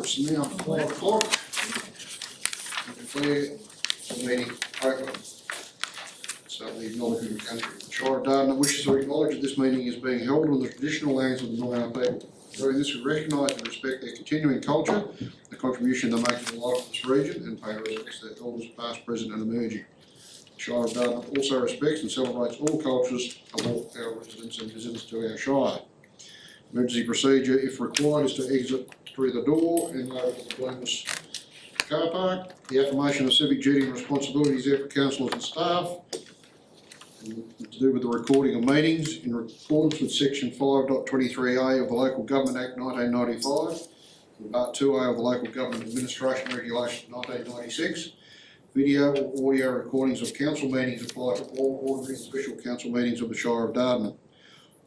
It's now 5 o'clock. I declare the meeting open. So the acknowledgement of country. The Shire of Dartmouth wishes to acknowledge that this meeting is being held on the traditional lands of the Noongar people. During this, we recognise and respect their continuing culture, the contribution they make to the life of this region, and pay respects to their elders past, present and emerging. The Shire of Dartmouth also respects and celebrates all cultures of all our residents and visitors to our Shire. Emergency procedure, if required, is to exit through the door and over to the Bloomers car park. The affirmation of civic duty and responsibilities there for councillors and staff. And to do with the recording of meetings in accordance with section 5.23a of the Local Government Act 1995 and part 2a of the Local Government Administration Regulation 1996. Video or audio recordings of council meetings apply to all ordinary and special council meetings of the Shire of Dartmouth.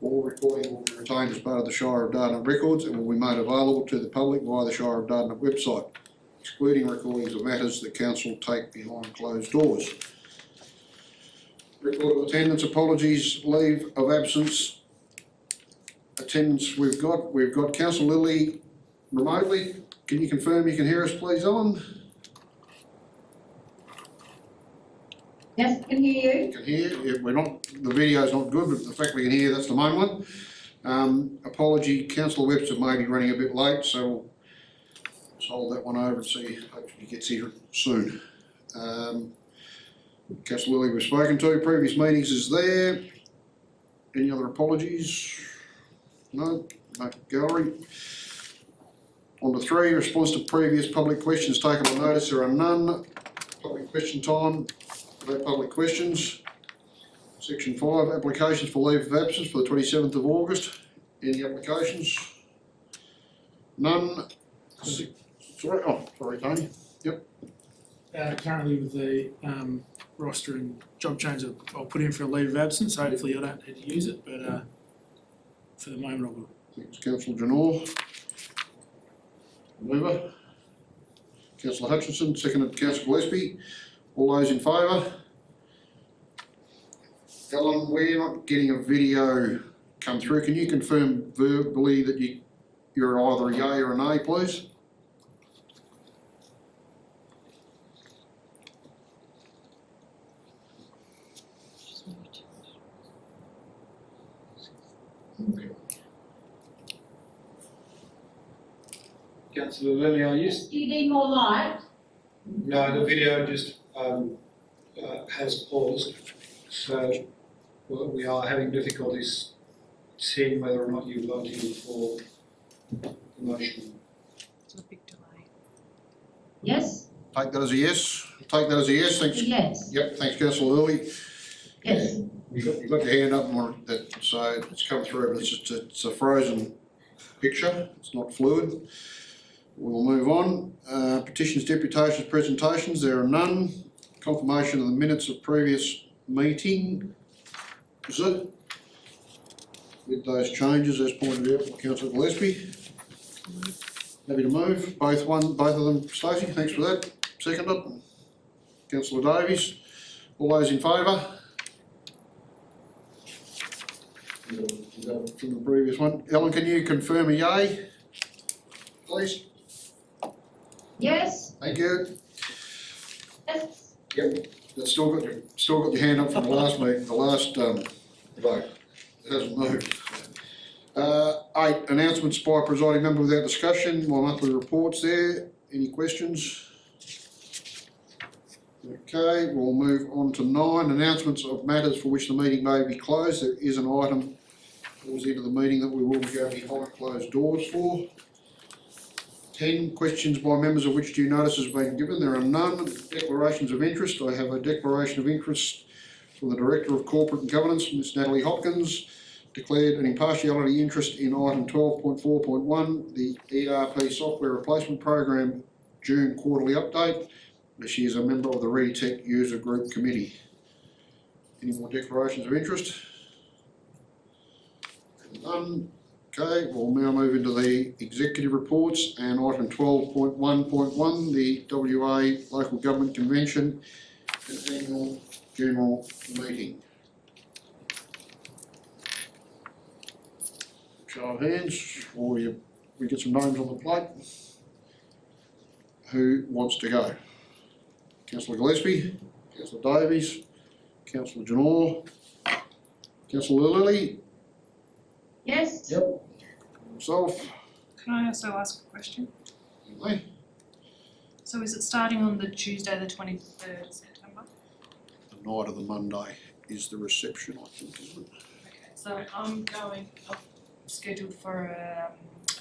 All recording will be retained as part of the Shire of Dartmouth records and will be made available to the public via the Shire of Dartmouth website, excluding recordings of matters that council take behind closed doors. Record of attendance, apologies, leave of absence. Attendance we've got Councillor Lilly remotely. Can you confirm you can hear us please, Ellen? Yes, I can hear you. Can hear, yeah, the video's not good, but the fact we can hear, that's the main one. Apology, Councillor Webster may be running a bit late, so we'll just hold that one over and see, hopefully he gets here soon. Councillor Lilly we've spoken to, previous meetings is there. Any other apologies? No gallery. On to 3, response to previous public questions taken on notice, there are none. Public question time. No public questions. Section 5, applications for leave of absence for the 27th of August. Any applications? None. Sorry, Tony. Yep. Currently with the roster and job change, I'll put in for a leave of absence. Hopefully I don't need to use it, but for the moment I will. Thanks, Councillor Janor. Mover. Councillor Hutchinson, seconded Councillor Gillespie. All those in favour? Ellen, we're not getting a video come through. Can you confirm verbally that you're either a yay or a nay, please? Okay. Councillor Lilly, are you? Do you need more light? No, the video just has paused, so we are having difficulties seeing whether or not you're voting for the motion. It's a big delay. Yes? Take that as a yes. Take that as a yes. Thanks. Yes. Yep. Thanks, Councillor Lilly. Yes. You've got your hand up on that, so it's come through, but it's a frozen picture. It's not fluid. We'll move on. Petitions, deputations, presentations. There are none. Confirmation of the minutes of previous meeting. Is it? With those changes as pointed out by Councillor Gillespie. Happy to move. Both of them, Stacey. Thanks for that. Second up. Councillor Davies. All those in favour? From the previous one. Ellen, can you confirm a yay, please? Yes? Thank you. Yes? Yep. That's still got your hand up from the last meeting, the last vote. It hasn't moved. 8, announcements by presiding member without discussion. My monthly reports there. Any questions? Okay, we'll move on to 9, announcements of matters for which the meeting may be closed. There is an item towards the end of the meeting that we will be going behind closed doors for. 10, questions by members of which due notice has been given. There are none. Declarations of interest. I have a declaration of interest from the Director of Corporate and Governance, Ms Natalie Hopkins, declared an impartiality interest in item 12.4.1, the ERP software replacement program June quarterly update. She is a member of the ReadyTech User Group Committee. Any more declarations of interest? None. Okay, we'll now move into the executive reports and item 12.1.1, the WA Local Government Convention and Annual General Meeting. Show of hands, or we get some names on the plate. who wants to go? Councillor Gillespie, Councillor Davies, Councillor Janor, Councillor Lilly, Yes? myself, Can I also ask a question? Lee. So is it starting on the Tuesday, the 23rd of September? The night of the Monday is the reception, I think, isn't it? Okay, so I'm scheduled for a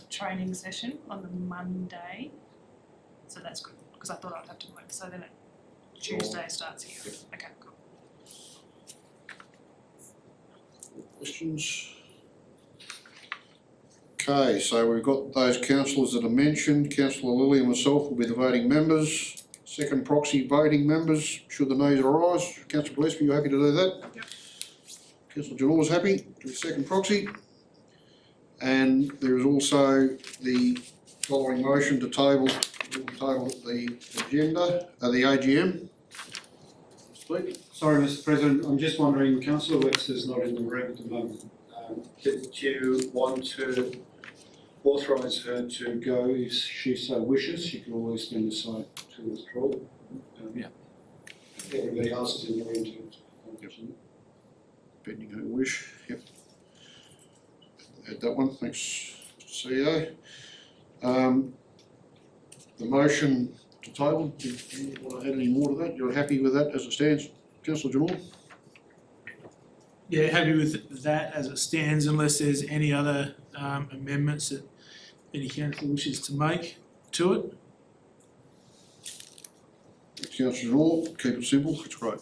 training session on the Monday. So that's good, because I thought I'd have to work, so then Tuesday starts here. Okay, cool. Questions? Okay, so we've got those councillors that are mentioned. Councillor Lilly and myself will be the voting members. Second proxy voting members, should the nays arise. Councillor Gillespie, you happy to do that? Yep. Councillor Janor's happy to be second proxy. And there is also the following motion to table the agenda, the AGM. Speak. Sorry, Mr. President, I'm just wondering, Councillor Webster's not in the room at the moment. Did you want to authorise her to go if she so wishes? She can always then decide to withdraw. Yeah. Everybody else is in the room too. Pending her wish, yep. Add that one, thanks, Mr. CEO. The motion to table, do you want to add any more to that? You're happy with that as it stands, Councillor Janor? Yeah, happy with that as it stands unless there's any other amendments that any councillor wishes to make to it. Councillor Janor, keep it simple, it's great.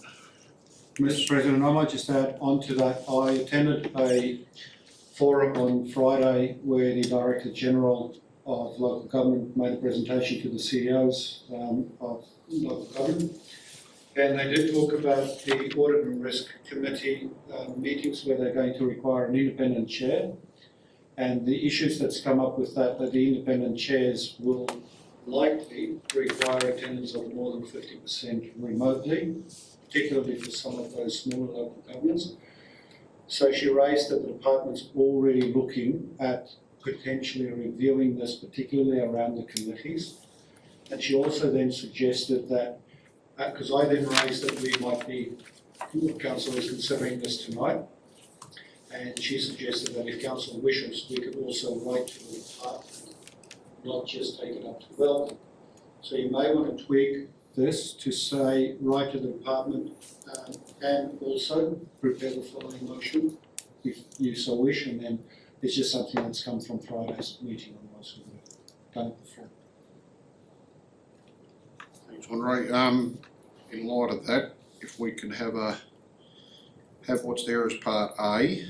Mr. President, I might just add on to that, I attended a forum on Friday where the Director General of Local Government made a presentation to the CEOs of local government. And they did talk about the Audit and Risk Committee meetings where they're going to require an independent chair. And the issues that's come up with that the independent chairs will likely require attendance of more than 50% remotely, particularly for some of those smaller local governments. So she raised that the department's already looking at potentially reviewing this, particularly around the committees. And she also then suggested that, because I then raised that we might be, council is considering this tonight, and she suggested that if council wishes, we could also write to the department, not just take it up to Wellcome. So you may want to tweak this to say, write to the department and also prepare the following motion, if you so wish, and then it's just something that's come from Friday's meeting, otherwise we would have done it before. Thanks, Andre. In light of that, if we can have what's there as part A,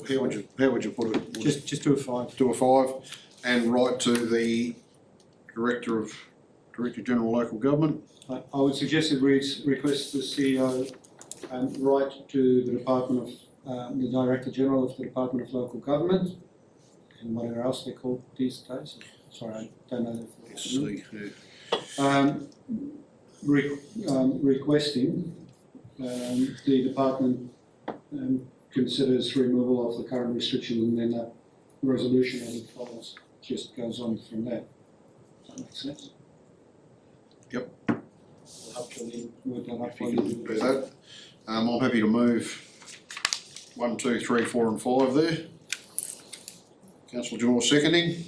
how would you put it? Just do a 5. Do a 5 and write to the Director General Local Government. I would suggest it reads, request the CEO write to the Department of, the Director General of the Department of Local Government, and whatever else they're called these days. Sorry, I don't know the full name. Requesting the department considers removal of the current restriction, and then that resolution as it follows just goes on from there. Does that make sense? Yep. I'll have to work that up If for you can you. do that. I'm happy to move 1, 2, 3, 4 and 5 there. Councillor Janor seconding.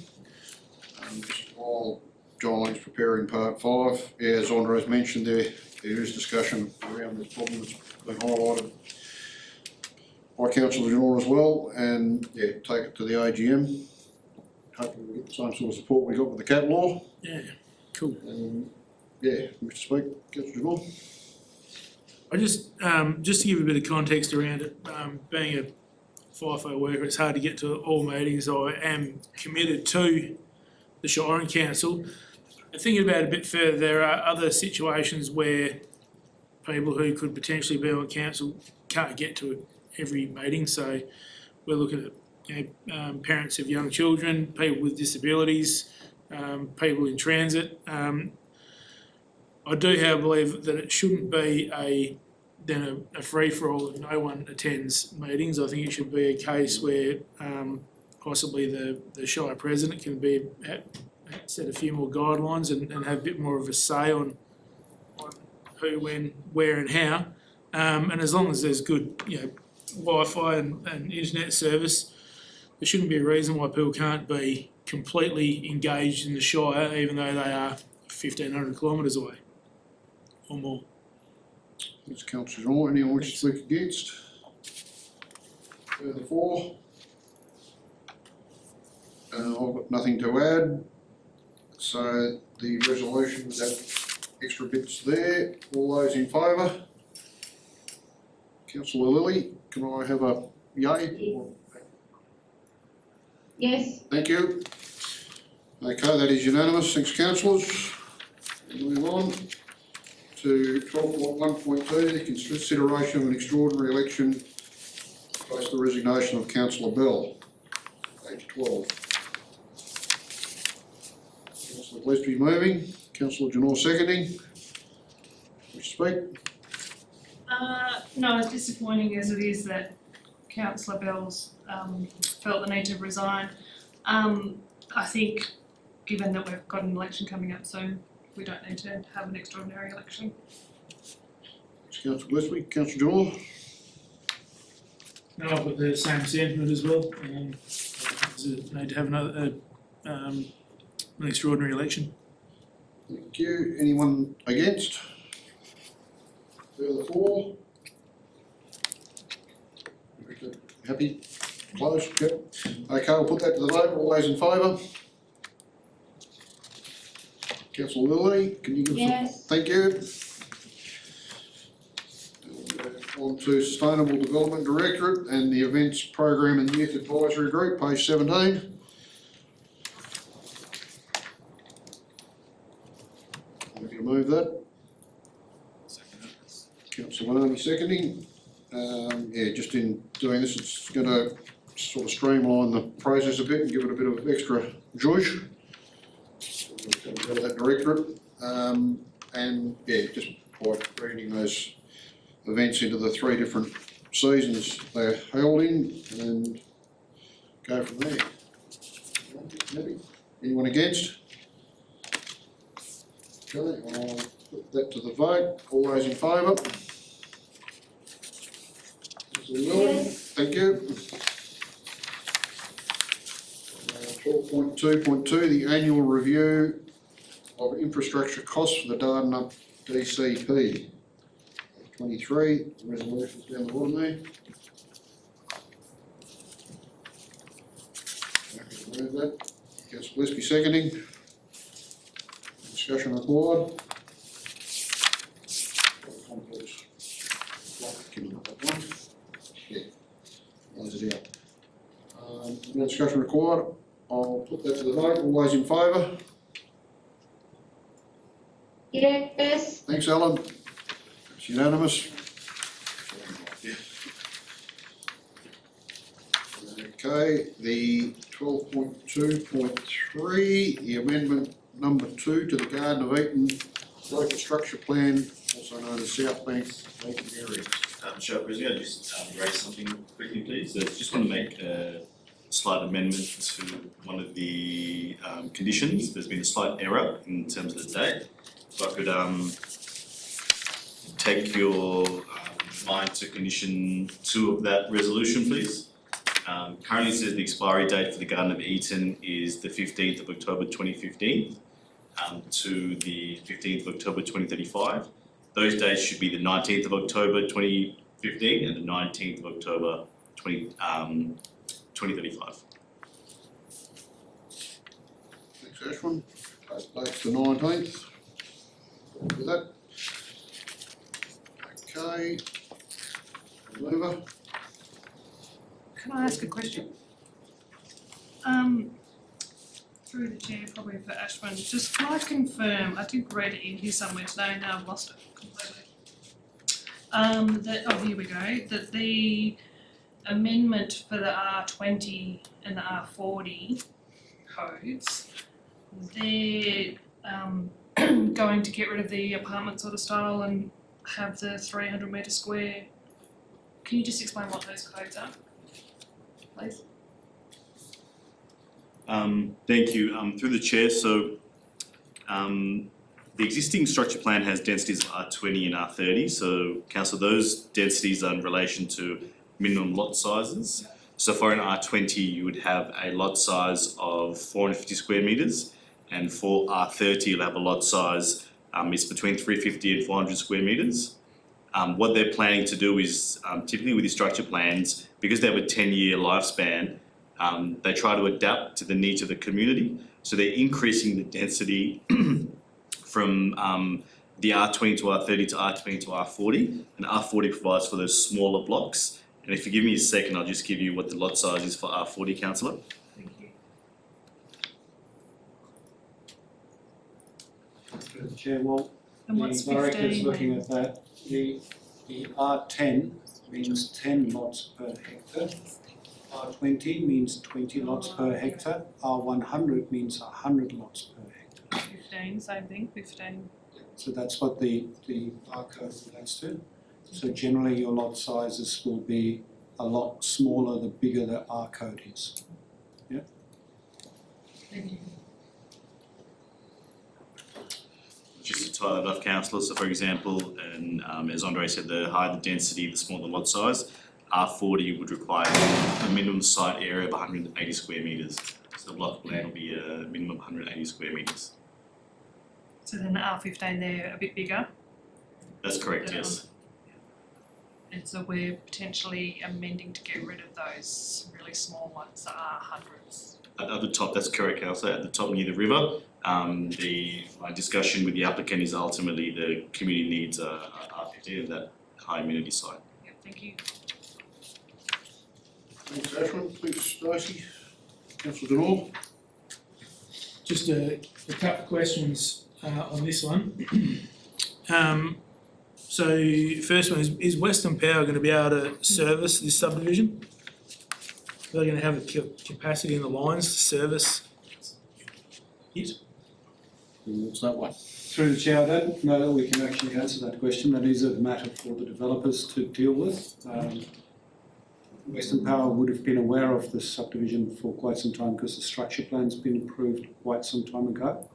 Just while Jolene's preparing part 5, as Andre's mentioned there is discussion around this problem that's been highlighted by Councillor Janor as well, and yeah, take it to the AGM. Hopefully we'll get the same sort of support we got with the cat law. Yeah, cool. Yeah, Mr. Speaker, Councillor Janor. I just to give a bit of context around it, being a FIFO worker, it's hard to get to all meetings. I am committed to the Shire and Council. And thinking about it a bit further, there are other situations where people who could potentially be on council can't get to every meeting. So we're looking at parents of young children, people with disabilities, people in transit. I do, however, believe that it shouldn't be a free-for-all if no one attends meetings. I think it should be a case where possibly the Shire President can be set a few more guidelines and have a bit more of a say on who, when, where and how. And as long as there's good, Wi-Fi and internet service, there shouldn't be a reason why people can't be completely engaged in the Shire, even though they are 1,500 kilometres away or more. Thanks, councillor Moore. Anyone wish to speak against? Further for? I've got nothing to add. So the resolution with that extra bits there, all those in favour? Councillor Lilly, can I have a yay? Yes. Thank you. Okay, that is unanimous. Thanks, councillors. We'll move on to 12.1.2, the consideration of an extraordinary election post the resignation of councillor Bell, page 12. Councillor Gillespie moving, councillor Janor seconding. Wish to speak? No, as disappointing as it is that councillor Bell's felt the need to resign, I think given that we've got an election coming up soon, we don't need to have an extraordinary election. Thanks, councillor Gillespie. Councillor Janor? No, I've got the same sentiment as well. There's a need to have an extraordinary election. Thank you. Anyone against? Further for? Happy? Closed? Yep. Okay, I'll put that to the vote. All those in favour? Councillor Lilly, can you give us a... Yes. Thank you. On to Sustainable Development Directorate and the Events Program and Youth Advisory Group, page 17. If you move that. Councillor Maloney seconding. Just in doing this, it's going to sort of streamline the process a bit and give it a bit of extra zhuzh. That directorate, just by reading those events into the 3 different seasons they're held in and go from there. Maybe. Anyone against? Okay, I'll put that to the vote. All those in favour? Yes. Thank you. 12.2.2, the annual review of infrastructure costs for the Dardanup DCP. 23, the resolution's down the bottom there. Move that. Councillor Gillespie seconding. Discussion required. Close it out. No discussion required. I'll put that to the vote. All those in favour? Yes. Thanks, Alan. It's unanimous. Okay, the 12.2.3, the amendment number 2 to the Garden of Eden local structure plan, also known as South Bank vacant areas. Sure, President, I just raise something quickly, please. I just want to make a slight amendment to one of the conditions. There's been a slight error in terms of the date. So I could take your mind to condition 2 of that resolution, please. Currently it says the expiry date for the Garden of Eden is the 15th of October 2015 to the 15th of October 2035. Those dates should be the 19th of October 2015 and the 19th of October 2035. Thanks, Ashwin. Date's the 19th. Do that. Okay. Over. Can I ask a question? Through the chair, probably for Ashwin, just can I confirm, I did read it in here somewhere today and now I've lost it completely. Here we go, that the amendment for the R20 and the R40 codes, they're going to get rid of the apartment sort of style and have the 300 metre square. Can you just explain what those codes are, please? Thank you, through the chair, so the existing structure plan has densities of R20 and R30, so council, those densities are in relation to minimum lot sizes. So for an R20, you would have a lot size of 450 square metres, and for R30, you'll have a lot size, it's between 350 and 400 square metres. What they're planning to do is, typically with these structure plans, because they have a 10-year lifespan, they try to adapt to the needs of the community. So they're increasing the density from the R20 to R30 to R20 to R40, and R40 provides for those smaller blocks. And if you give me a second, I'll just give you what the lot size is for R40, councillor. Thank you. Through the chair, well, And what's the director's 15 looking then? at that, the R10 means 10 lots per hectare. R20 means 20 lots per hectare, R100 means 100 lots per hectare. 15, same thing, 15. So that's what the R code relates to. So generally your lot sizes will be a lot smaller the bigger the R code is. Thank you. Just to tie that off, councillor, so for example, and as Andre said, the higher the density, the smaller the lot size. R40 would require a minimum site area of 180 square metres. So the block of land will be a minimum of 180 square metres. So then the R15 they're a bit bigger, That's correct, yes. and so we're potentially amending to get rid of those really small ones, the R100s. At the top, that's correct, councillor, at the top near the river. My discussion with the applicant is ultimately the community needs R50 and that high amenity site. Yeah, thank you. Thanks, Ashwin. Thanks, Stacey. Councillor Denall. Just a couple of questions on this one. So first one is Western Power going to be able to service this subdivision? Are they going to have the capacity in the lines to service it? What's that one? Through the chair, I don't know that we can actually answer that question. That is a matter for the developers to deal with. Western Power would have been aware of this subdivision for quite some time because the structure plan's been approved quite some time ago.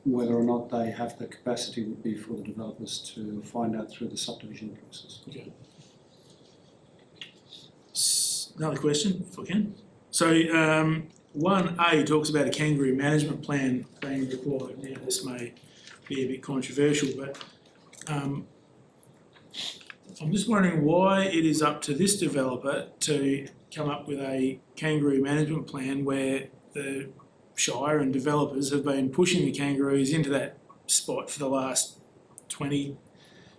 Whether or not they have the capacity would be for the developers to find out through the subdivision process. Okay. Another question, if I can. So 1A talks about a kangaroo management plan being required. Now this may be a bit controversial, but I'm just wondering why it is up to this developer to come up with a kangaroo management plan where the Shire and developers have been pushing the kangaroos into that spot for the last 20,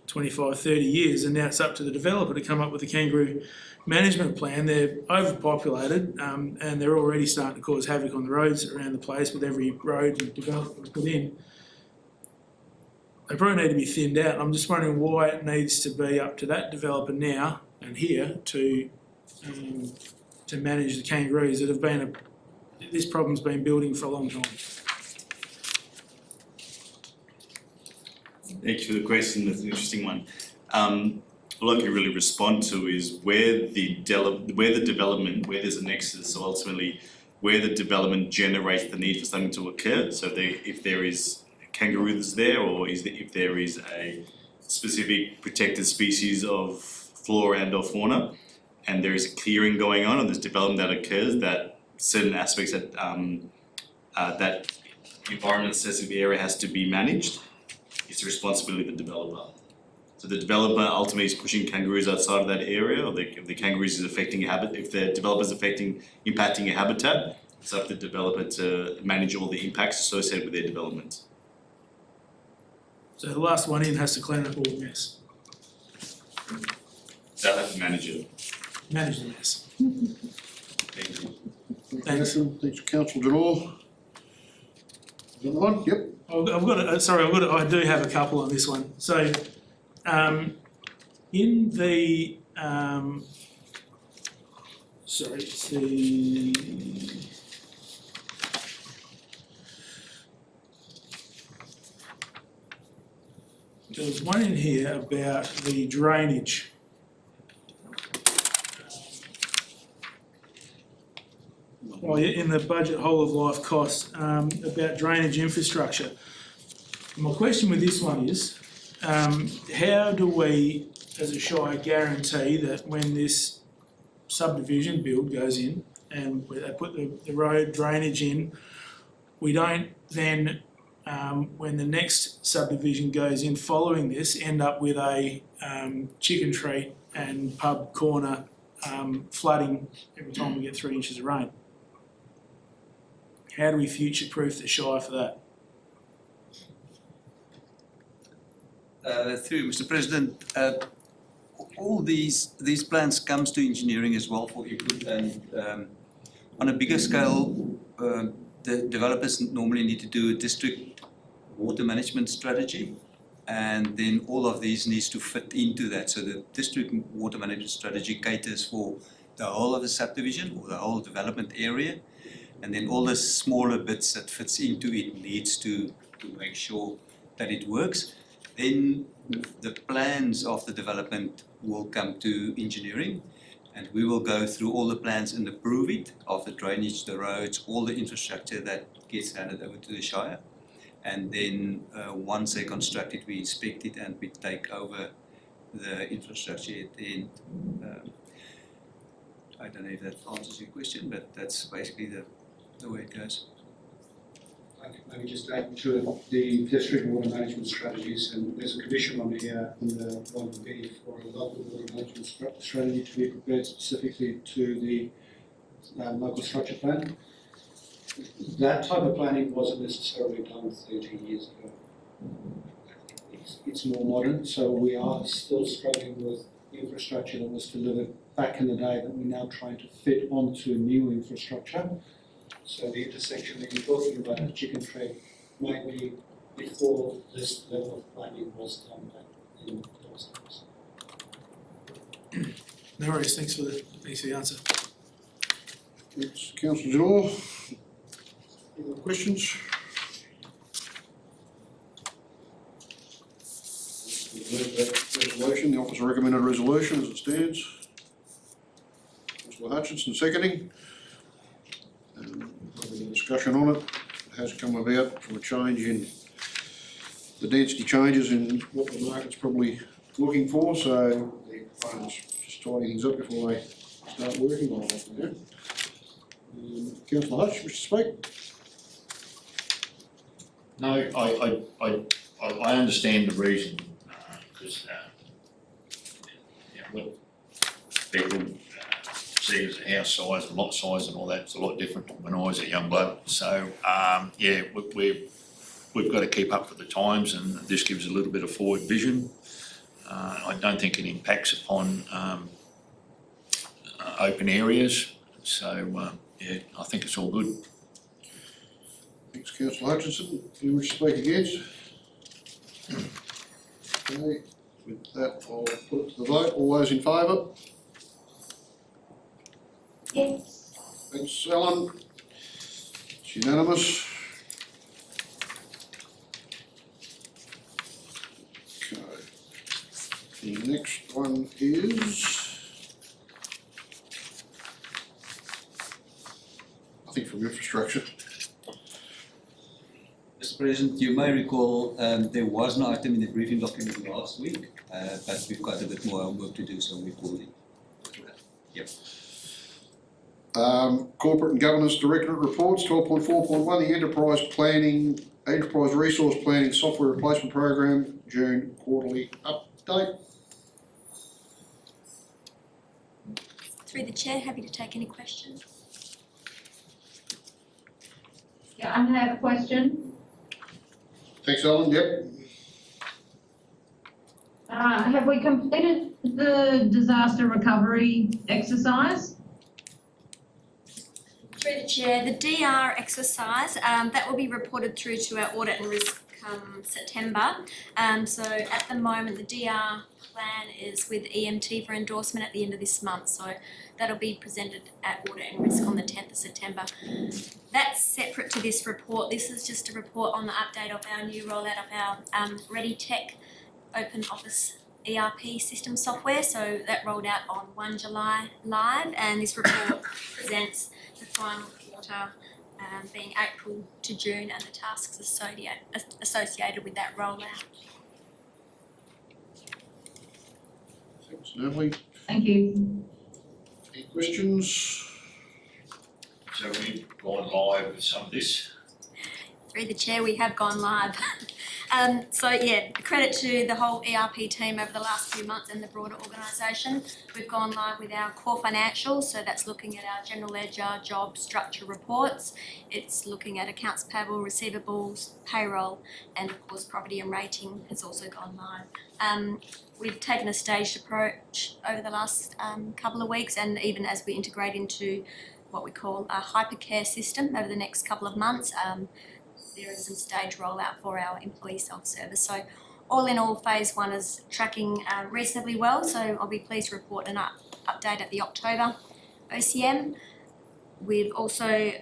25, 30 years, and now it's up to the developer to come up with a kangaroo management plan. They're overpopulated and they're already starting to cause havoc on the roads around the place with every road and development put in. They probably need to be thinned out. I'm just wondering why it needs to be up to that developer now and here to manage the kangaroos that have been this problem's been building for a long time. Thank you for the question, that's an interesting one. All I can really respond to is where the development, where there's a nexus, so ultimately where the development generates the need for something to occur. So if there is kangaroos there, or if there is a specific protected species of flora and or fauna, and there is a clearing going on, and there's development that occurs, that certain aspects that that environment sensitive area has to be managed, it's the responsibility of the developer. So the developer ultimately is pushing kangaroos outside of that area, or if the kangaroos is affecting a habitat, if the developer is impacting a habitat, it's up to the developer to manage all the impacts associated with their development. So the last one in has to clean up all the mess, They'll have to manage it. manage the mess. Thank you. Thanks. Thanks, Councillor Denall. Another one? Yep. I do have a couple on this one. So, in the, there was one in here about the drainage. Oh in the budget whole of life costs, about drainage infrastructure. My question with this one is, how do we, as a Shire, guarantee that when this subdivision build goes in and they put the road drainage in, we don't then, when the next subdivision goes in following this, end up with a chicken treat and pub corner flooding every time we get 3 inches of rain? How do we future-proof the Shire for that? Through Mr. President, all these plans comes to engineering as well for input, and on a bigger scale, the developers normally need to do a district water management strategy, and then all of these needs to fit into that. So the district water management strategy caters for the whole of the subdivision or the whole development area, and then all the smaller bits that fits into it needs to make sure that it works. Then the plans of the development will come to engineering, and we will go through all the plans and approve it, of the drainage, the roads, all the infrastructure that gets handed over to the Shire. And then once they construct it, we inspect it and we take over the infrastructure at the end. I don't know if that answers your question, but that's basically the way it goes. I can maybe just add to it, the district water management strategies, and there's a condition on here in the 1B for a local water management strategy to be prepared specifically to the local structure plan. That type of planning wasn't necessarily done 30 years ago. It's more modern, so we are still struggling with infrastructure that was delivered back in the day that we're now trying to fit onto new infrastructure. So the intersection that you're talking about, the chicken trade, might be before this level of planning was done back in those days. No worries, thanks for the answer. Thanks, Councillor Janor. Any other questions? Resolution, the officer recommended resolution as it stands. Councillor Hutchinson seconding. Discussion on it has come about from a change in the density changes in what the market's probably looking for, so the funds just tidying things up before they start working on it. Yeah. Councillor Hutch, wish to speak? No, I understand the reason, because what people see as a house size and lot size and all that, it's a lot different to when I was a young bloke. So, we've got to keep up with the times, and this gives a little bit of forward vision. I don't think it impacts upon open areas, so I think it's all good. Thanks, Councillor Hutchinson. Do you wish to speak against? Okay, with that, I'll put it to the vote. All those in favour? Yes. Thanks, Alan. It's unanimous. Okay. The next one is, I think from infrastructure. Mr. President, you may recall there was an item in the briefing document last week, but we've got a bit more homework to do, so we pulled it. Yep. Corporate and Governance Directorate reports, 12.4.1, the Enterprise Resource Planning Software Replacement Program, June quarterly update. Through the chair, happy to take any questions. Yeah, I have a question. Thanks, Alan. Yep. Have we completed the disaster recovery exercise? Through the chair, the DR exercise, that will be reported through to our audit and risk come September. So at the moment, the DR plan is with EMT for endorsement at the end of this month. So that'll be presented at audit and risk on the 10th of September. That's separate to this report. This is just a report on the update of our new rollout of our ReadyTech Open Office ERP system software. So that rolled out on 1 July live, and this report presents the final quarter, being April to June, and the tasks associated with that rollout. Thanks, Natalie. Thank you. Any questions? So we've gone live with some of this. Through the chair, we have gone live. So yeah, credit to the whole ERP team over the last few months and the broader organisation. We've gone live with our core financials, so that's looking at our general ledger, job structure reports. It's looking at accounts payable, receivables, payroll, and of course property and rating has also gone live. We've taken a staged approach over the last couple of weeks, and even as we integrate into what we call a hypercare system over the next couple of months, there is some stage rollout for our employee self-service. So all in all, phase one is tracking reasonably well, so I'll be pleased to report an update at the October OCM. We've also,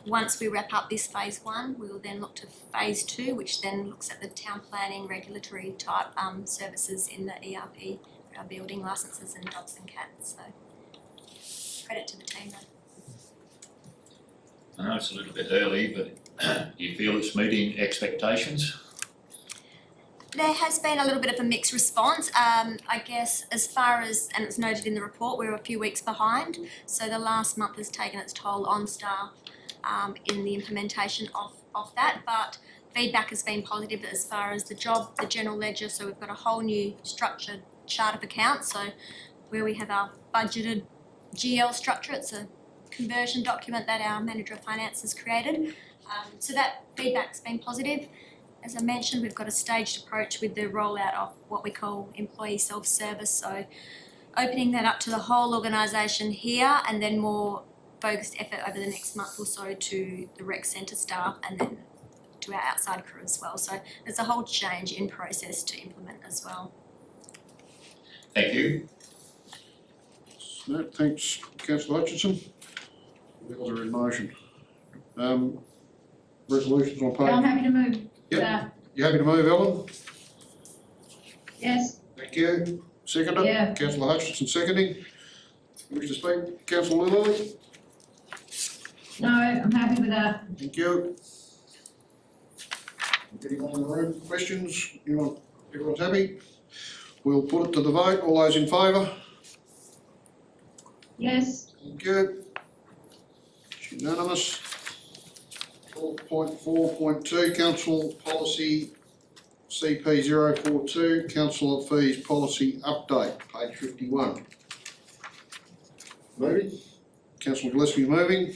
once we wrap up this phase one, we will then look to phase two, which then looks at the town planning regulatory type services in the ERP, our building licenses and dogs and cats. So credit to the team though. I know it's a little bit early, but do you feel it's meeting expectations? There has been a little bit of a mixed response. I guess as far as, and it's noted in the report, we're a few weeks behind. So the last month has taken its toll on staff in the implementation of that. But feedback has been positive as far as the job, the general ledger. So we've got a whole new structured chart of accounts. So where we have our budgeted GL structure, it's a conversion document that our manager of finance has created. So that feedback's been positive. As I mentioned, we've got a staged approach with the rollout of what we call employee self-service. So opening that up to the whole organisation here, and then more focused effort over the next month or so to the rec centre staff and then to our outside crew as well. So there's a whole change in process to implement as well. Thank you. No, thanks, councillor Hutchinson. The bills are in motion. Resolutions on Yeah, I'm page. happy to move Yep. that. You happy to move, Ellen? Yes, Thank you. Seconder? Yeah. Councillor Hutchinson seconding. Wish to speak? Councillor Lilly? no, I'm happy with that. Thank you. Anyone in the room, questions? Everyone's happy? We'll put it to the vote. All those in favour? Yes, Thank you. It's unanimous. 4.4.2, Council Policy CP 042, Council Fees Policy Update, page 51. Moving. Councillor Gillespie moving.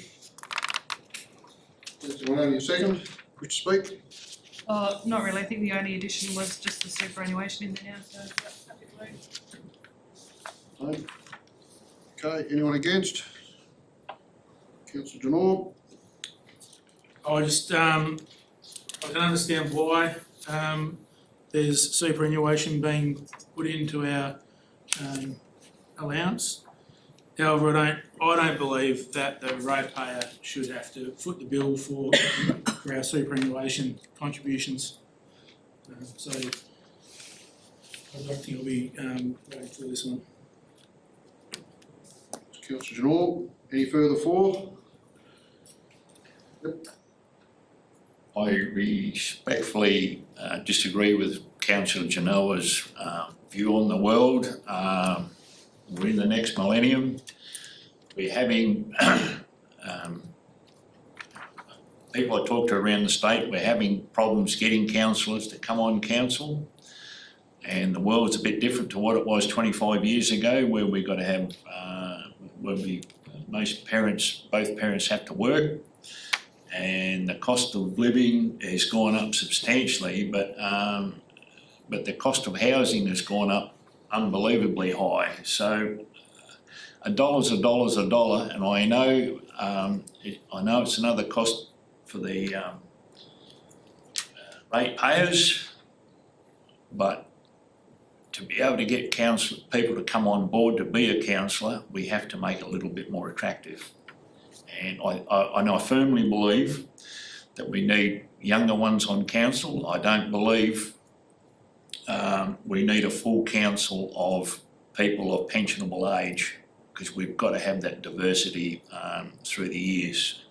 Councillor Maloney, second. Wish to speak? Not really, I think the only addition was just the superannuation in there now, so that's happy to move. No. Okay, anyone against? Councillor Janor? I can understand why there's superannuation being put into our allowance. However, I don't believe that the ratepayer should have to foot the bill for our superannuation contributions. So I don't think I'll be voting for this one. Councillor Janor, any further for? I respectfully disagree with Councillor Genoa's view on the world. We're in the next millennium. We're having people I talk to around the state, we're having problems getting councillors to come on council. And the world's a bit different to what it was 25 years ago, where we got to have, both parents have to work. And the cost of living has gone up substantially, but the cost of housing has gone up unbelievably high. So a dollar's a dollar, and I know it's another cost for the ratepayers, but to be able to get people to come on board to be a councillor, we have to make it a little bit more attractive. And I firmly believe that we need younger ones on council. I don't believe we need a full council of people of pensionable age, because we've got to have that diversity through the years.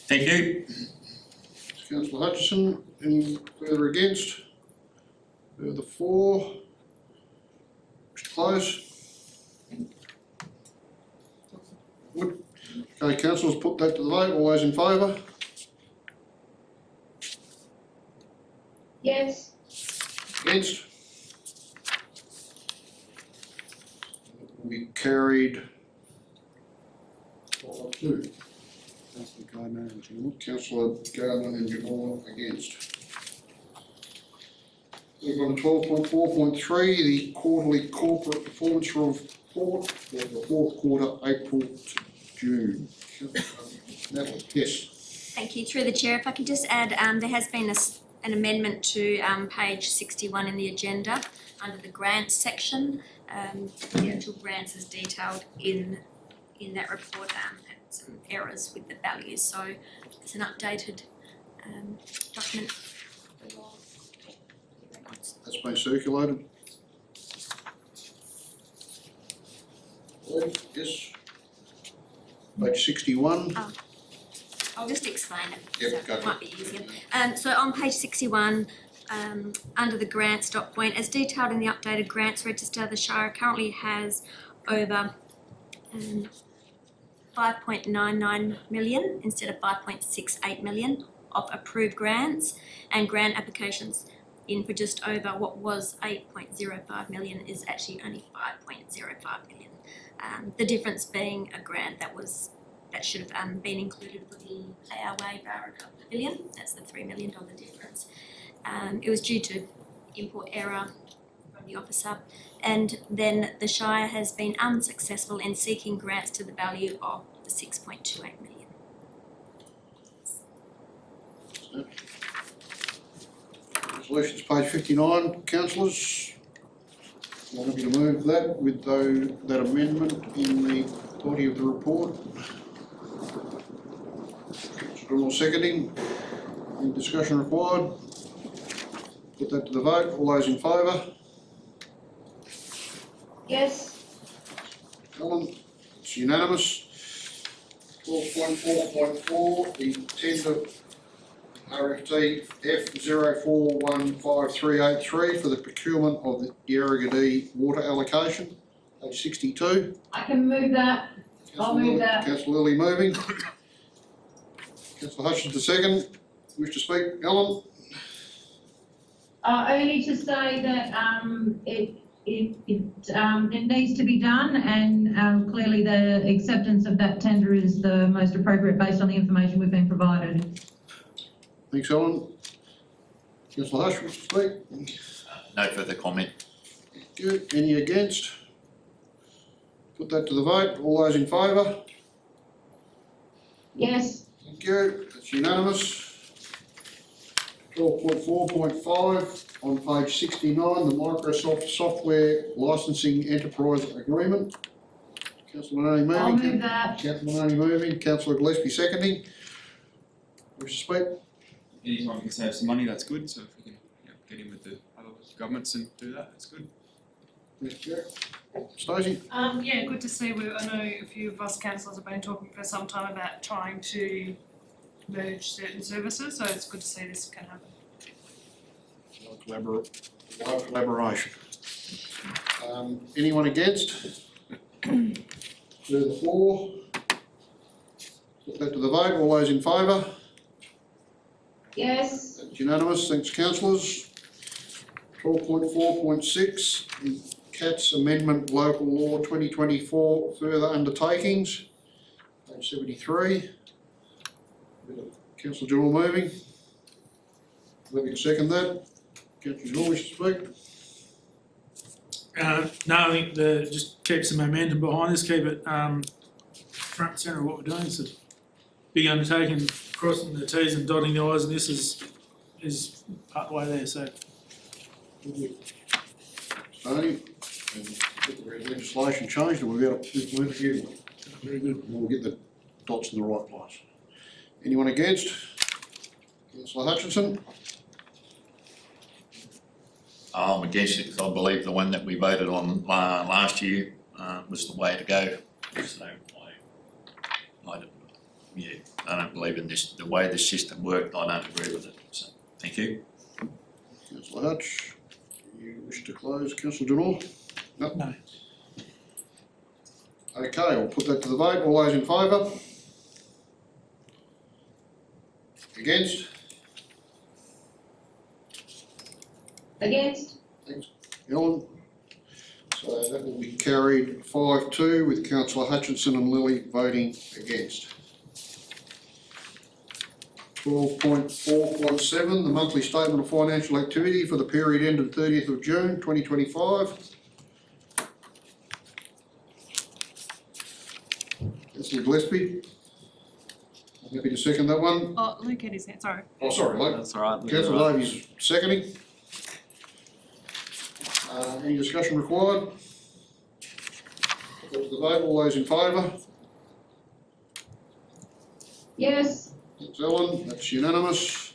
Thank you. Councillor Hutchison, any further against? Further for? Wish to close? Good. Okay, councillors, put that to the vote. All those in favour? Yes. Against? Will be carried. 5-2. Councillor Gardner and Jamal. Councillor Gardner and Jamal against. Move on to 12.4.3, the quarterly corporate performance report for the fourth quarter, April to June. Natalie, yes. Thank you. Through the chair, if I could just add, there has been an amendment to page 61 in the agenda under the grants section. The actual grants is detailed in that report, had some errors with the values, so it's an updated document. That's been circulated. Yes. Page 61. I'll just explain it, Yep, so go it might be easier. So on page 61, under the grants dot point, as detailed in the updated grants register, the Shire currently has over 5.99 million instead of 5.68 million of approved grants, and grant applications in for just over what was 8.05 million is actually only 5.05 million. The difference being a grant that should have been included for the ARWay Barracuda Pavilion. That's the $3 million difference. It was due to import error from the officer, and then the Shire has been unsuccessful in seeking grants to the value of the 6.28 million. Resolutions, page 59. Councillors, I'm happy to move that with that amendment in the body of the report. Councillor seconding. Any discussion required? Put that to the vote. All those in favour? Yes. Ellen, it's unanimous. 12.4.4, the tender RFT F04158383 for the procurement of the Yarragadee water allocation, page 62. I can move that. I'll move that. Councillor Lilly moving. Councillor Hutchins second. Wish to speak, Ellen? Only to say that it needs to be done, and clearly the acceptance of that tender is the most appropriate based on the information we've been provided. Thanks, Ellen. Councillor Hutchins, wish to speak? No further comment. Good. Any against? Put that to the vote. All those in favour? Yes. Thank you. That's unanimous. 12.4.5 on page 69, the Microsoft Software Licensing Enterprise Agreement. Councillor Manoni moving. I'll move that. Councillor Manoni moving. Councillor Gillespie seconding. Wish to speak? Anytime we can save some money, that's good, so if we can get in with the other governments and do that, that's good. Yes, Chair. Stacey? Yeah, good to see. I know a few of us councillors have been talking for some time about trying to merge certain services, so it's good to see this can happen. Collaboration. Anyone against? Further for? Put that to the vote. All those in favour? Yes. That's unanimous. Thanks, councillors. 12.4.6, the CATS Amendment Local Law 2024 Further Undertakings, page 73. Councillor Jewell moving. Let me second that. Councillor Jewell, wish to speak? No, I think just keep some momentum behind this, keep it front and centre of what we're doing. It's a big undertaking, crossing the T's and dotting the I's, and this is part of the way there, so. Stoney, and get the legislation changed and we'll be able to move it again. Very good. And we'll get the dots in the right place. Anyone against? Councillor Hutchinson? I'm against it because I believe the one that we voted on last year was the way to go. So I don't, I don't believe in this, the way the system worked, I don't agree with it, so, thank you. Councillor Hutch, you wish to close, Councillor Janor? No? No. Okay, we'll put that to the vote, all those in favour? Against? Against? Ellen? So that will be carried 5-2 with councillor Hutchinson and Lilly voting against. 12.4.7, the monthly statement of financial activity for the period ended 30th of June 2025. Councillor Gillespie? I'm happy to second that one. Oh, Luke had his hand, sorry. Oh, sorry, Luke. That's all right. Councillor Davies seconding. Any discussion required? Put to the vote, all those in favour? Yes. Thanks, Ellen, that's unanimous.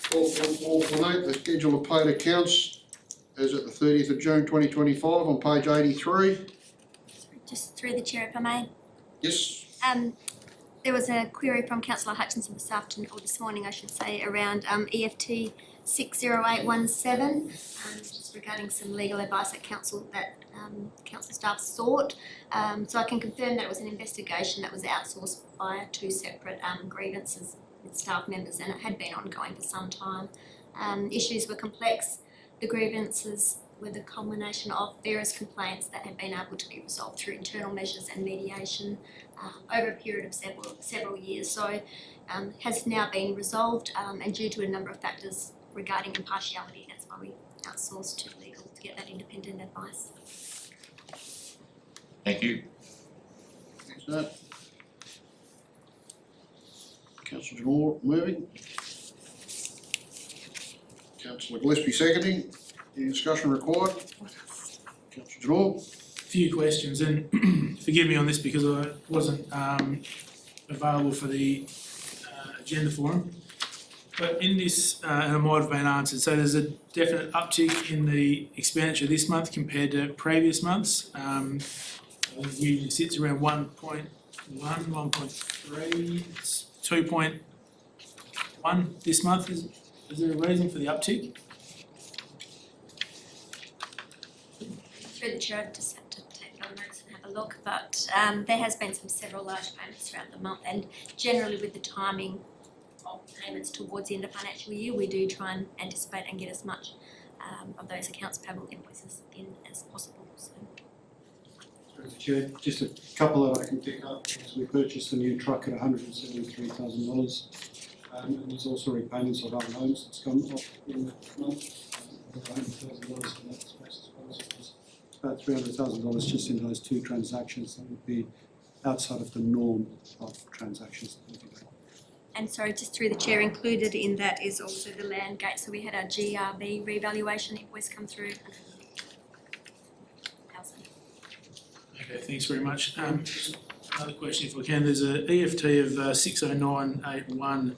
12.4.8, the schedule of paid accounts as at the 30th of June 2025 on page 83. Just through the chair, if I may. Yes, There was a query from councillor Hutchinson this afternoon, or this morning I should say, around EFT 60817, just regarding some legal advice that council staff sought. So I can confirm that it was an investigation that was outsourced via two separate grievances with staff members, and it had been ongoing for some time. Issues were complex. The grievances were the culmination of various complaints that had been able to be resolved through internal measures and mediation over a period of several years. So has now been resolved, and due to a number of factors regarding impartiality, that's why we outsourced to legal to get that independent advice. Thank you. thanks, Nat. Councillor Janor moving. Councillor Gillespie seconding. Any discussion required? Councillor Janor? Few questions, and forgive me on this because I wasn't available for the agenda forum. But in this, and it might have been answered, so there's a definite uptick in the expenditure this month compared to previous months. I think it usually sits around 1.1, 1.3, it's 2.1 this month. Is there a reason for the uptick? Through the chair, I just have to take on notes and have a look, but there has been several large payments throughout the month, and generally with the timing of payments towards the end of financial year, we do try and anticipate and get as much of those accounts payable invoices in as possible, so. Through the chair, just a couple that I can pick up. So we purchased a new truck at $173,000. And there's also repayments of our loans that's come off in the month. $100,000 in that space as well. So it's about $300,000 just in those two transactions. That would be outside of the norm of transactions that we do. And sorry, just through the chair, included in that is also the land gate, so we had our GRB revaluation invoice come through. Okay, thanks very much. Another question if I can, there's a EFT of 60981,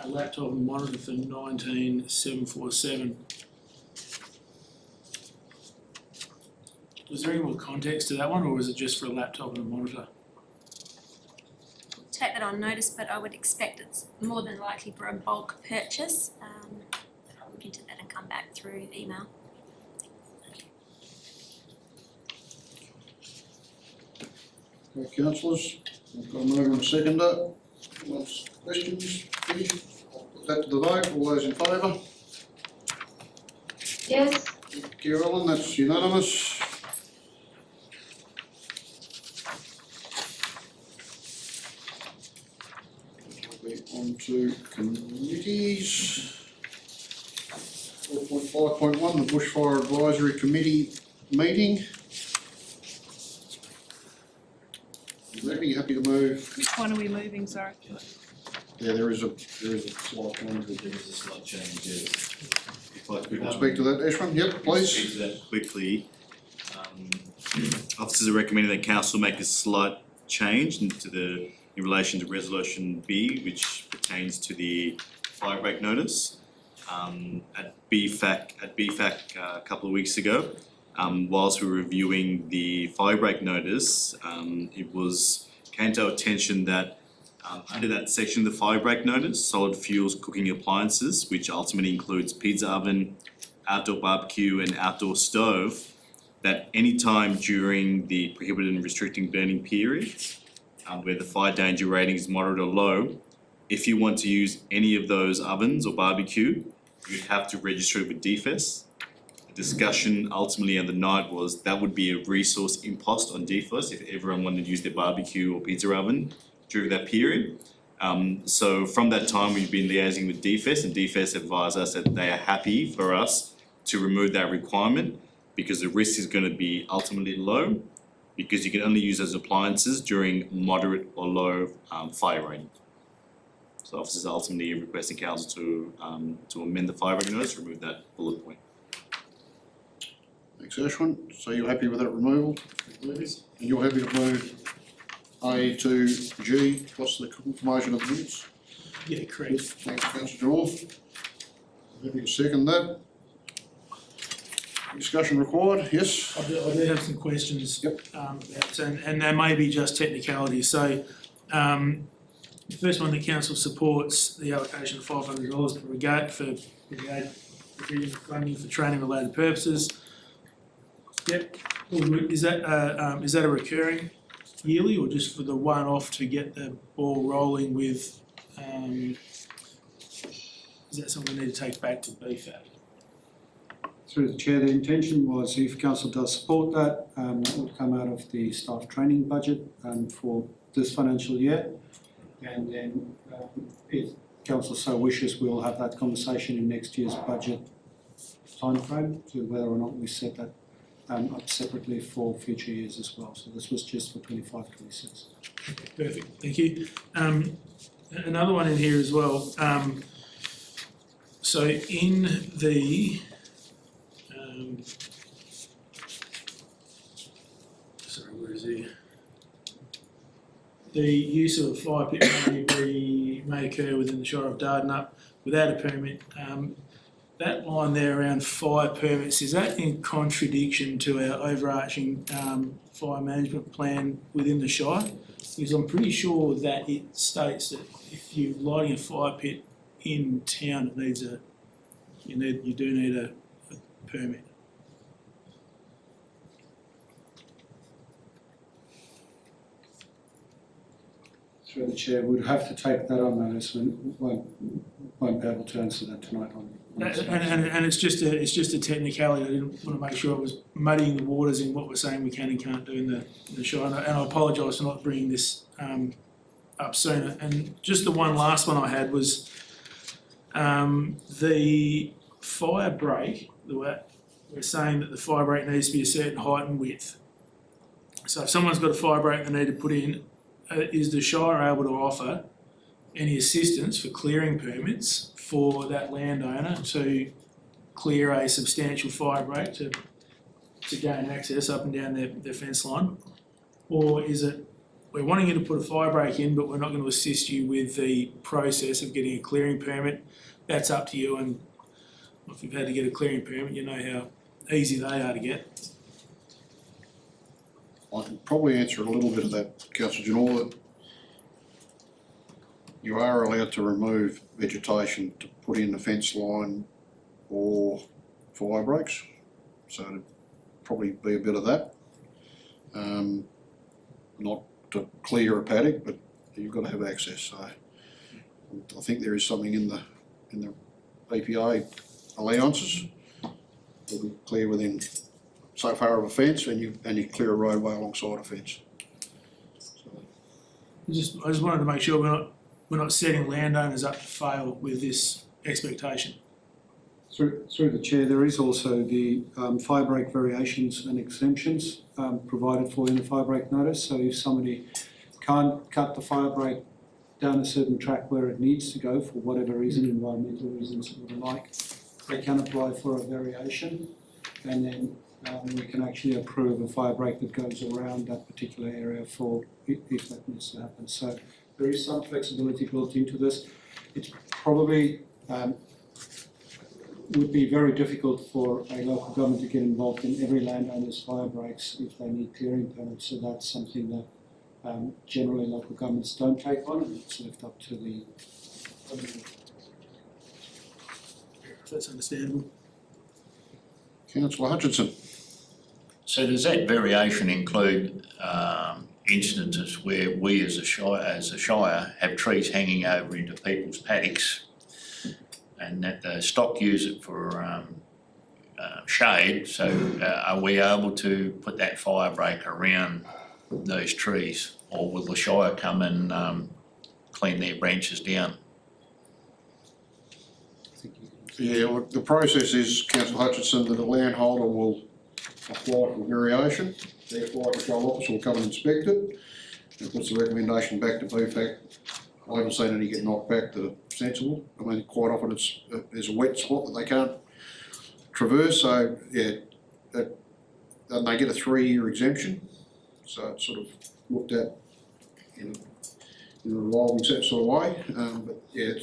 a laptop and monitor for 19747. Was there any more context to that one, or was it just for a laptop and a monitor? Take that on notice, but I would expect it's more than likely for a bulk purchase. I'll look into that and come back through email. Okay, councillors, I've got a mover and a seconder. Once questions, please, I'll put that to the vote, all those in favour? Yes. Thank you, Ellen, that's unanimous. On to committees. 4.5.1, the Bushfire Advisory Committee meeting. Maybe you happy to move? Which one are we moving, sorry? Yeah, there is a slight change. There is a slight change, yes. If I You could, want to speak to that, Ashwin? Yep, please. speak to that quickly. Officers are recommending that council make a slight change in relation to resolution B, which pertains to the fire break notice. At BFAC a couple of weeks ago, whilst we were reviewing the fire break notice, it came to our attention that Under that section, the fire break notice, solid fuels cooking appliances, which ultimately includes pizza oven, outdoor barbecue and outdoor stove, that any time during the prohibited and restricting burning periods, where the fire danger rating is moderate or low, if you want to use any of those ovens or barbecue, you'd have to register it with DFES. The discussion ultimately on the night was that would be a resource impost on DFES if everyone wanted to use their barbecue or pizza oven during that period. So from that time, we've been liaising with DFES, and DFES advised us that they are happy for us to remove that requirement because the risk is gonna be ultimately low, because you can only use those appliances during moderate or low fire rating. So officers are ultimately requesting council to amend the fire rating notice, remove that bullet point. Thanks, Ashwin. So you're happy with that removal? And you're happy to move A to G plus the confirmation of the minutes? Yeah, correct. Thanks, councillor Jamal. Happy to second that. Discussion required, yes? I do have some questions. Yep. About, and they may be just technicalities, so, the first one, the council supports the allocation of $500 per brigade for brigade funding for training related purposes. Yep, all good. Is that a recurring yearly or just for the one-off to get the ball rolling with, is that something we need to take back to BFAT? Through the chair, the intention was if council does support that, that would come out of the staff training budget for this financial year. And then if council so wishes, we'll have that conversation in next year's budget timeframe to whether or not we set that up separately for future years as well. So this was just for 25-26. Okay, perfect, thank you. Another one in here as well. So in the sorry, where is he? The use of a fire pit may occur within the Shire of Dardanup without a permit. That line there around fire permits, is that in contradiction to our overarching fire management plan within the Shire? Because I'm pretty sure that it states that if you're lighting a fire pit in town, it needs you do need a permit. Through the chair, we'd have to take that on notice and won't be able to answer that tonight on. And it's just a technicality. I didn't want to make sure it was muddying the waters in what we're saying we can and can't do in the Shire. And I apologise for not bringing this up sooner. And just the one last one I had was the fire break. We're saying that the fire break needs to be a certain height and width. So if someone's got a fire break they need to put in, is the Shire able to offer any assistance for clearing permits for that landowner to clear a substantial fire break to gain access up and down their fence line? Or is it, we're wanting you to put a fire break in, but we're not going to assist you with the process of getting a clearing permit? That's up to you, and if you've had to get a clearing permit, you know how easy they are to get. I can probably answer a little bit of that, councillor Janor, that you are allowed to remove vegetation to put in the fence line or fire breaks, so it'd probably be a bit of that. Not to clear a paddock, but you've got to have access, so I think there is something in the APA allowances that will clear within so far of a fence, and you clear a roadway alongside a fence. So, I just wanted to make sure we're not setting landowners up to fail with this expectation. Through the chair, there is also the fire break variations and exemptions provided for in the fire break notice. So if somebody can't cut the fire break down a certain track where it needs to go for whatever reason, environmental reasons or the like, they can apply for a variation, and then we can actually approve a fire break that goes around that particular area for if that needs to happen. So there is some flexibility built into this. It's probably would be very difficult for a local government to get involved in every landowner's fire breaks if they need clearing permits. So that's something that generally local governments don't take on, and it's left up to the That's understandable. Councillor Hutchinson. So does that variation include instances where we as a shire have trees hanging over into people's paddocks and that the stock use it for shade, so are we able to put that fire break around those trees, or will the shire come and clean their branches down? Yeah, look, the process is, Councillor Hutchinson, that the landholder will apply for variation. Their fire control officer will come and inspect it and puts the recommendation back to BFAC. I haven't seen any get knocked back that are sensible. I mean, quite often there's a wet spot that they can't traverse, so yeah, and they get a 3-year exemption. So it's sort of looked at in a revolving sort of way, but yeah,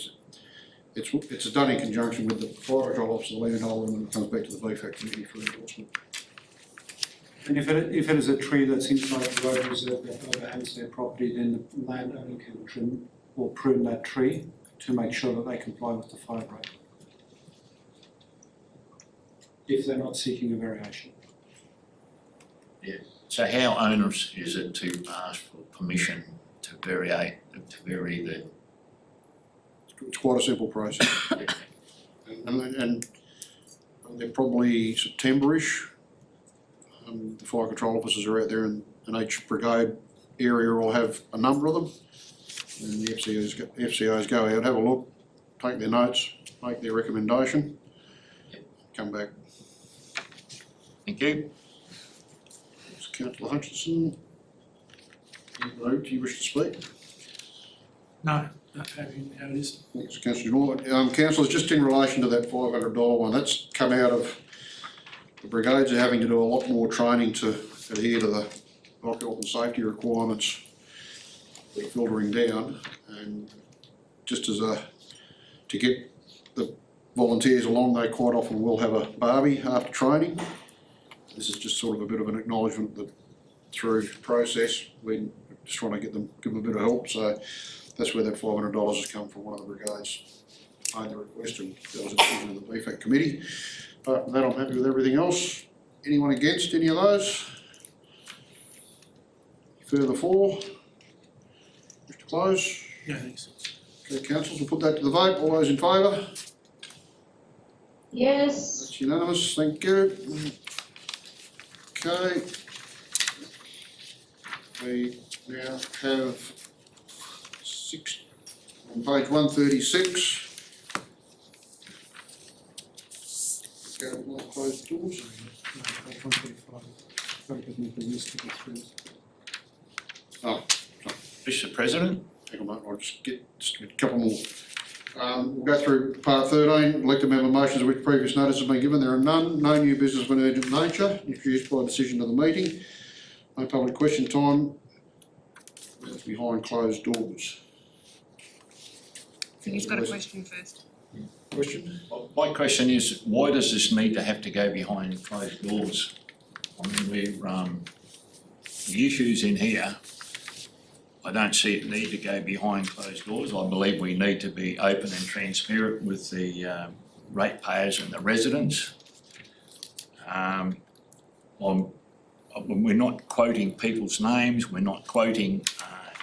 it's done in conjunction with the fire control officer, the landholder, and then it comes back to the BFAC committee for endorsement. And if it is a tree that's inside the road reserve that overhangs their property, then the landowner can trim or prune that tree to make sure that they comply with the fire break, if they're not seeking a variation. So how onerous is it to ask for permission to vary the? It's quite a simple process. And they're probably September-ish. The fire control officers are out there, and each brigade area will have a number of them. And the FCOs go out, have a look, take their notes, make their recommendation, come back. Thank you. Councillor Hutchinson. Do you wish to speak? No, happy how it is. Thanks, Councillor Moore. Councillors, just in relation to that $500 one, that's come out of the brigades are having to do a lot more training to adhere to the health and safety requirements that are filtering down, and just as to get the volunteers along, they quite often will have a barbie after training. This is just sort of a bit of an acknowledgement that through the process, we're just trying to give them a bit of help, so that's where that $500 has come from. One of the brigades made the request, and that was a decision of the BFAC committee. Apart from that, I'm happy with everything else. Anyone against any of those? Further for? Wish to close? Yeah, thanks. Okay, councillors, we'll put that to the vote. All those in favour? Yes. That's unanimous, thank you. Okay. We now have on page 136. Go to more closed doors. Oh, Mr. President? hang on, mate, I'll just a couple more. We'll go through part 13, elected member motions of which previous notice has been given. There are none. No new business of an urgent nature, introduced by decision of the meeting. No public question time. That's behind closed doors. I think he's got a question first. Question? My question is, why does this need to have to go behind closed doors? I mean, the issues in here, I don't see it need to go behind closed doors. I believe we need to be open and transparent with the ratepayers and the residents. We're not quoting people's names, we're not quoting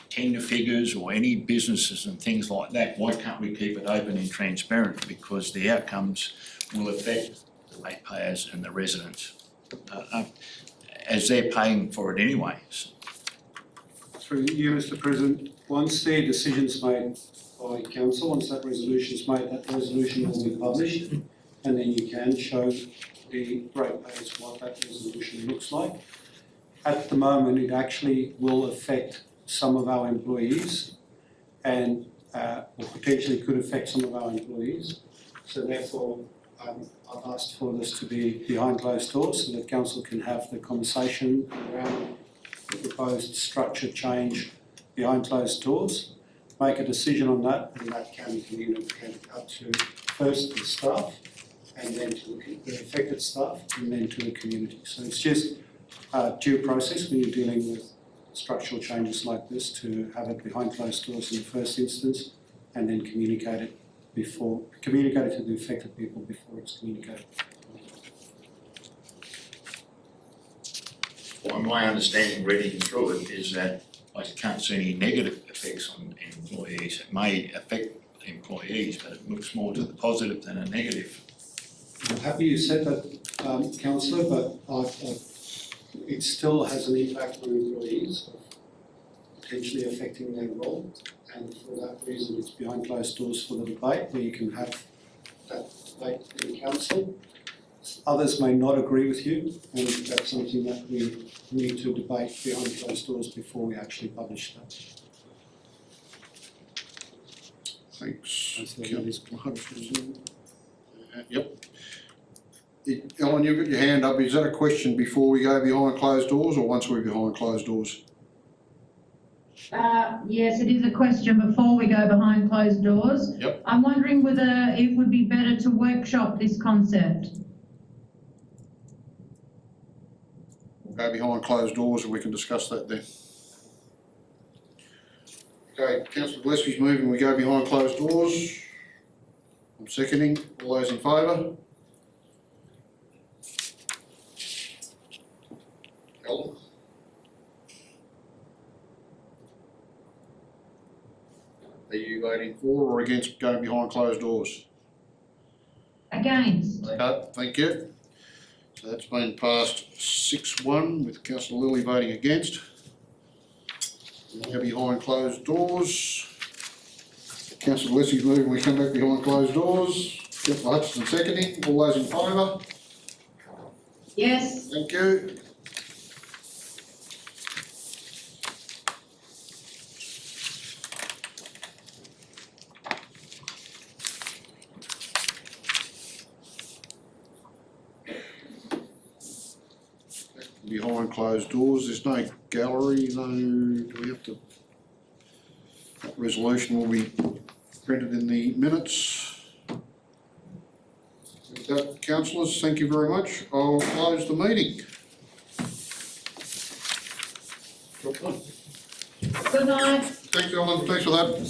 tender figures or any businesses and things like that. Why can't we keep it open and transparent? Because the outcomes will affect the ratepayers and the residents, as they're paying for it anyways. Through you, Mr. President, once the decision's made by council, once that resolution's made, that resolution will be published, and then you can show the ratepayers what that resolution looks like. At the moment, it actually will affect some of our employees, and or potentially could affect some of our employees. So therefore, I've asked for this to be behind closed doors so that council can have the conversation around the proposed structure change behind closed doors, make a decision on that, and that can be communicated up to first the staff, and then to the affected staff, and then to the community. So it's just a due process when you're dealing with structural changes like this to have it behind closed doors in the first instance and then communicate it to the affected people before it's communicated. Well, my understanding reading through it is that I can't see any negative effects on employees. It may affect employees, but it looks more to the positive than a negative. I'm happy you said that, councillor, but it still has an impact on employees, potentially affecting their role. And for that reason, it's behind closed doors for the debate, where you can have that debate in council. Others may not agree with you, and that's something that we need to debate behind closed doors before we actually publish that. Thanks. I think that is Yep. Ellen, you've got your hand up. Is that a question before we go behind closed doors or once we're behind closed doors? Yes, it is a question before we go behind closed doors. Yep. I'm wondering whether it would be better to workshop this concept. We'll go behind closed doors and we can discuss that then. Okay, councillor Gillespie's moving, we go behind closed doors. I'm seconding, all those in favour? Ellen? Are you voting for or against going behind closed doors? Against. Okay, thank you. So that's been passed 6-1 with councillor Lilly voting against. Now behind closed doors. Councillor Gillespie's moving, we come back behind closed doors. Councillor Hutchinson seconding, all those in favour? Yes. Thank you. Behind closed doors, there's no gallery, no, do we have to? That resolution will be printed in the minutes. With that, councillors, thank you very much. I'll close the meeting. Good night. Thanks, Ellen, thanks for that.